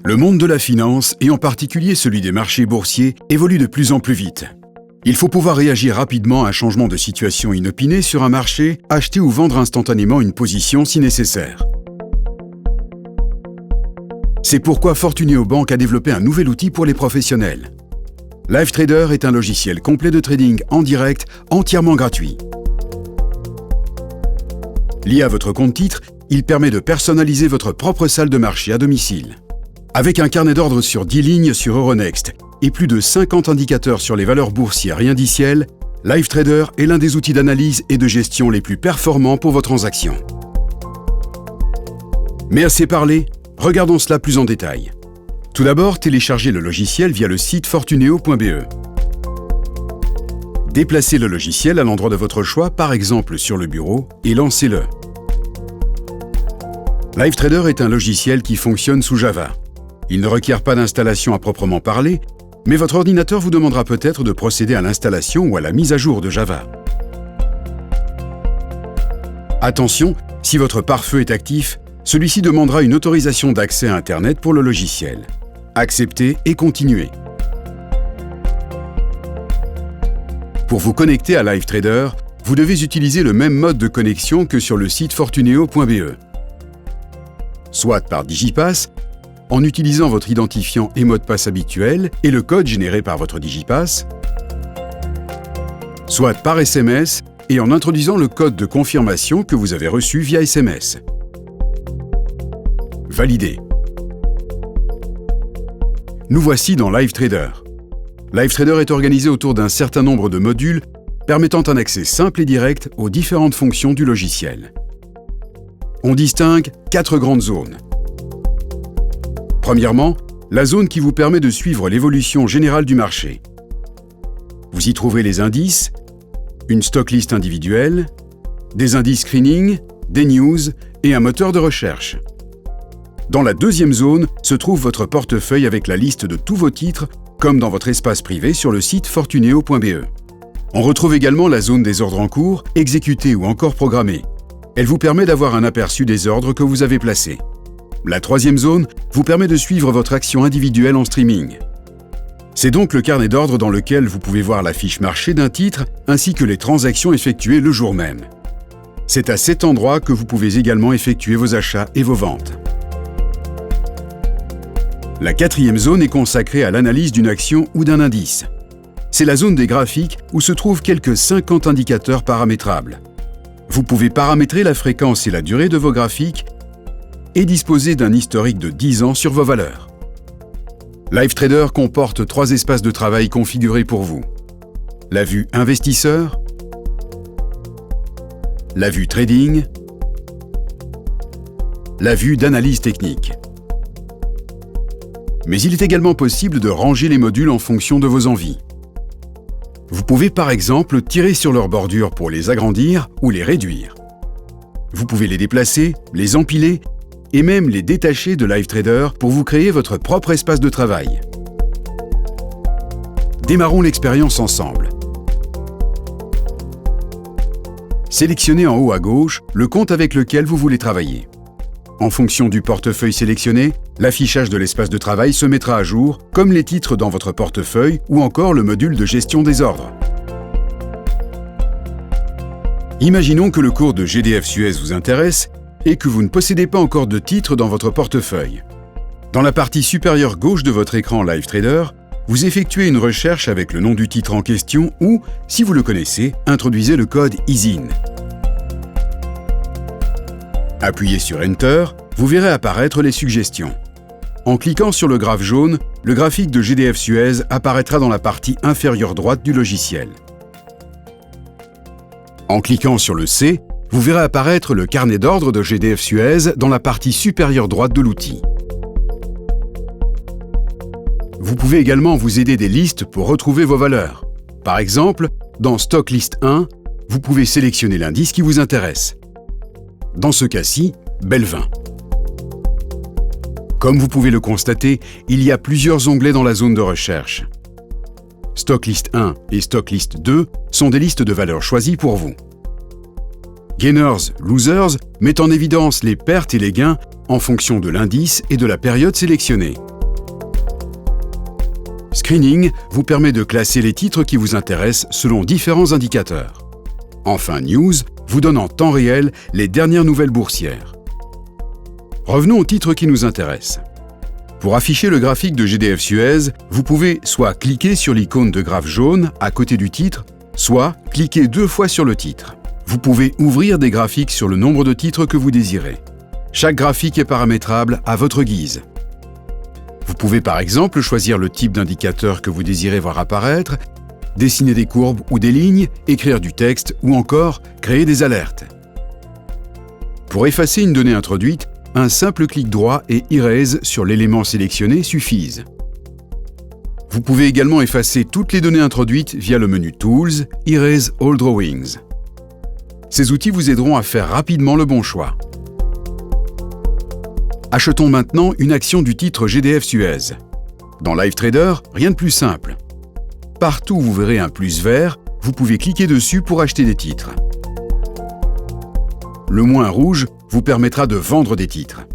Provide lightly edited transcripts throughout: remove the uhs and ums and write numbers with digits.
Le monde de la finance, et en particulier celui des marchés boursiers, évolue de plus en plus vite. Il faut pouvoir réagir rapidement à un changement de situation inopiné sur un marché, acheter ou vendre instantanément une position si nécessaire. C'est pourquoi Fortuneo Bank a développé un nouvel outil pour les professionnels. LiveTrader est un logiciel complet de trading en direct, entièrement gratuit. Lié à votre compte titre, il permet de personnaliser votre propre salle de marché à domicile. Avec un carnet d'ordre sur 10 lignes sur Euronext et plus de 50 indicateurs sur les valeurs boursières et indicielles, LiveTrader est l'un des outils d'analyse et de gestion les plus performants pour vos transactions. Mais assez parlé, regardons cela plus en détail. Tout d'abord, téléchargez le logiciel via le site fortuneo.be. Déplacez le logiciel à l'endroit de votre choix, par exemple sur le bureau, et lancez-le. LiveTrader est un logiciel qui fonctionne sous Java. Il ne requiert pas d'installation à proprement parler, mais votre ordinateur vous demandera peut-être de procéder à l'installation ou à la mise à jour de Java. Attention, si votre pare-feu est actif, celui-ci demandera une autorisation d'accès à Internet pour le logiciel. Acceptez et continuez. Pour vous connecter à LiveTrader, vous devez utiliser le même mode de connexion que sur le site fortuneo.be. Soit par Digipass, en utilisant votre identifiant et mot de passe habituel et le code généré par votre Digipass, soit par SMS et en introduisant le code de confirmation que vous avez reçu via SMS. Validé. Nous voici dans LiveTrader. LiveTrader est organisé autour d'un certain nombre de modules permettant un accès simple et direct aux différentes fonctions du logiciel. On distingue 4 grandes zones. Premièrement, la zone qui vous permet de suivre l'évolution générale du marché. Vous y trouverez les indices, une stock list individuelle, des indices screening, des news et un moteur de recherche. Dans la deuxième zone se trouve votre portefeuille avec la liste de tous vos titres, comme dans votre espace privé sur le site fortuneo.be. On retrouve également la zone des ordres en cours, exécutés ou encore programmés. Elle vous permet d'avoir un aperçu des ordres que vous avez placés. La troisième zone vous permet de suivre votre action individuelle en streaming. C'est donc le carnet d'ordre dans lequel vous pouvez voir la fiche marché d'un titre ainsi que les transactions effectuées le jour même. C'est à cet endroit que vous pouvez également effectuer vos achats et vos ventes. La quatrième zone est consacrée à l'analyse d'une action ou d'un indice. C'est la zone des graphiques où se trouvent quelques 50 indicateurs paramétrables. Vous pouvez paramétrer la fréquence et la durée de vos graphiques et disposer d'un historique de 10 ans sur vos valeurs. LiveTrader comporte 3 espaces de travail configurés pour vous. La vue investisseur, la vue trading, la vue d'analyse technique. Mais il est également possible de ranger les modules en fonction de vos envies. Vous pouvez par exemple tirer sur leurs bordures pour les agrandir ou les réduire. Vous pouvez les déplacer, les empiler et même les détacher de LiveTrader pour vous créer votre propre espace de travail. Démarrons l'expérience ensemble. Sélectionnez en haut à gauche le compte avec lequel vous voulez travailler. En fonction du portefeuille sélectionné, l'affichage de l'espace de travail se mettra à jour, comme les titres dans votre portefeuille ou encore le module de gestion des ordres. Imaginons que le cours de GDF Suez vous intéresse et que vous ne possédez pas encore de titres dans votre portefeuille. Dans la partie supérieure gauche de votre écran LiveTrader, vous effectuez une recherche avec le nom du titre en question ou, si vous le connaissez, introduisez le code ISIN. Appuyez sur Enter, vous verrez apparaître les suggestions. En cliquant sur le graphe jaune, le graphique de GDF Suez apparaîtra dans la partie inférieure droite du logiciel. En cliquant sur le C, vous verrez apparaître le carnet d'ordre de GDF Suez dans la partie supérieure droite de l'outil. Vous pouvez également vous aider des listes pour retrouver vos valeurs. Par exemple, dans Stock List 1, vous pouvez sélectionner l'indice qui vous intéresse. Dans ce cas-ci, Belvin. Comme vous pouvez le constater, il y a plusieurs onglets dans la zone de recherche. Stock List 1 et Stock List 2 sont des listes de valeurs choisies pour vous. Gainers, Losers met en évidence les pertes et les gains en fonction de l'indice et de la période sélectionnée. Screening vous permet de classer les titres qui vous intéressent selon différents indicateurs. Enfin, News vous donne en temps réel les dernières nouvelles boursières. Revenons aux titres qui nous intéressent. Pour afficher le graphique de GDF Suez, vous pouvez soit cliquer sur l'icône de graphe jaune à côté du titre, soit cliquer 2 fois sur le titre. Vous pouvez ouvrir des graphiques sur le nombre de titres que vous désirez. Chaque graphique est paramétrable à votre guise. Vous pouvez par exemple choisir le type d'indicateur que vous désirez voir apparaître, dessiner des courbes ou des lignes, écrire du texte ou encore créer des alertes. Pour effacer une donnée introduite, un simple clic droit et Erase sur l'élément sélectionné suffisent. Vous pouvez également effacer toutes les données introduites via le menu Tools, Erase All Drawings. Ces outils vous aideront à faire rapidement le bon choix. Achetons maintenant une action du titre GDF Suez. Dans Live Trader, rien de plus simple. Partout où vous verrez un plus vert, vous pouvez cliquer dessus pour acheter des titres. Le moins rouge vous permettra de vendre des titres.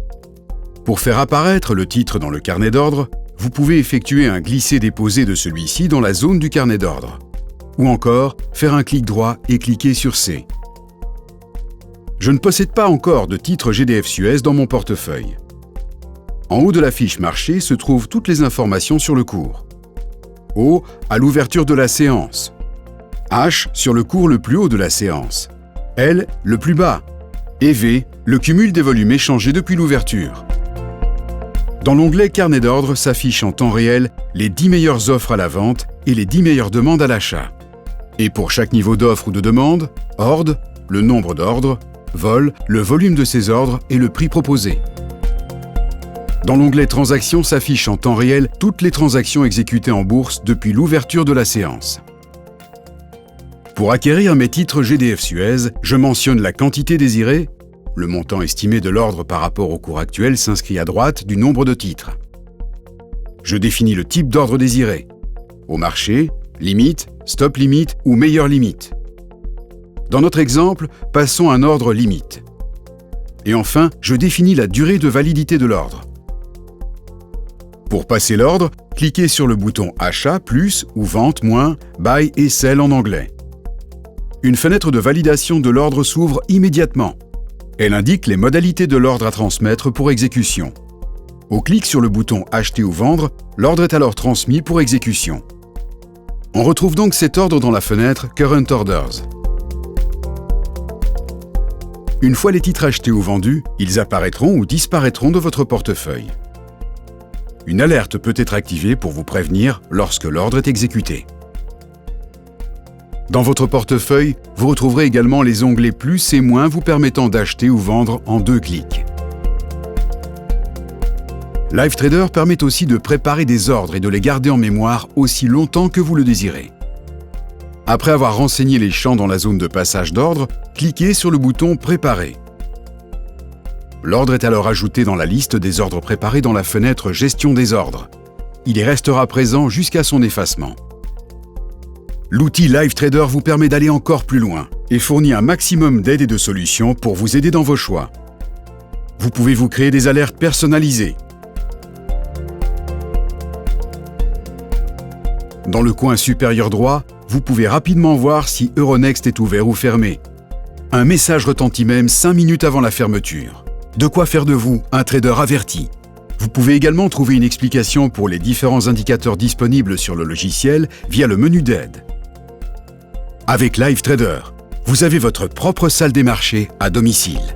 Pour faire apparaître le titre dans le carnet d'ordre, vous pouvez effectuer un glisser-déposer de celui-ci dans la zone du carnet d'ordre. Ou encore, faire un clic droit et cliquer sur C. Je ne possède pas encore de titre GDF Suez dans mon portefeuille. En haut de la fiche marché se trouvent toutes les informations sur le cours. O à l'ouverture de la séance. H sur le cours le plus haut de la séance. L le plus bas. Et V le cumul des volumes échangés depuis l'ouverture. Dans l'onglet Carnet d'ordre s'affichent en temps réel les 10 meilleures offres à la vente et les 10 meilleures demandes à l'achat. Et pour chaque niveau d'offre ou de demande, ordre, le nombre d'ordres, vol, le volume de ces ordres et le prix proposé. Dans l'onglet Transactions s'affichent en temps réel toutes les transactions exécutées en bourse depuis l'ouverture de la séance. Pour acquérir mes titres GDF Suez, je mentionne la quantité désirée. Le montant estimé de l'ordre par rapport au cours actuel s'inscrit à droite du nombre de titres. Je définis le type d'ordre désiré. Au marché, limite, stop limite ou meilleure limite. Dans notre exemple, passons à un ordre limite. Et enfin, je définis la durée de validité de l'ordre. Pour passer l'ordre, cliquez sur le bouton Achat plus ou Vente moins, Buy et Sell en anglais. Une fenêtre de validation de l'ordre s'ouvre immédiatement. Elle indique les modalités de l'ordre à transmettre pour exécution. Au clic sur le bouton Acheter ou Vendre, l'ordre est alors transmis pour exécution. On retrouve donc cet ordre dans la fenêtre Current Orders. Une fois les titres achetés ou vendus, ils apparaîtront ou disparaîtront de votre portefeuille. Une alerte peut être activée pour vous prévenir lorsque l'ordre est exécuté. Dans votre portefeuille, vous retrouverez également les onglets plus et moins vous permettant d'acheter ou vendre en 2 clics. Live Trader permet aussi de préparer des ordres et de les garder en mémoire aussi longtemps que vous le désirez. Après avoir renseigné les champs dans la zone de passage d'ordre, cliquez sur le bouton Préparer. L'ordre est alors ajouté dans la liste des ordres préparés dans la fenêtre Gestion des ordres. Il y restera présent jusqu'à son effacement. L'outil Live Trader vous permet d'aller encore plus loin et fournit un maximum d'aide et de solutions pour vous aider dans vos choix. Vous pouvez vous créer des alertes personnalisées. Dans le coin supérieur droit, vous pouvez rapidement voir si Euronext est ouvert ou fermé. Un message retentit même 5 minutes avant la fermeture. De quoi faire de vous un trader averti. Vous pouvez également trouver une explication pour les différents indicateurs disponibles sur le logiciel via le menu d'aide. Avec Live Trader, vous avez votre propre salle des marchés à domicile.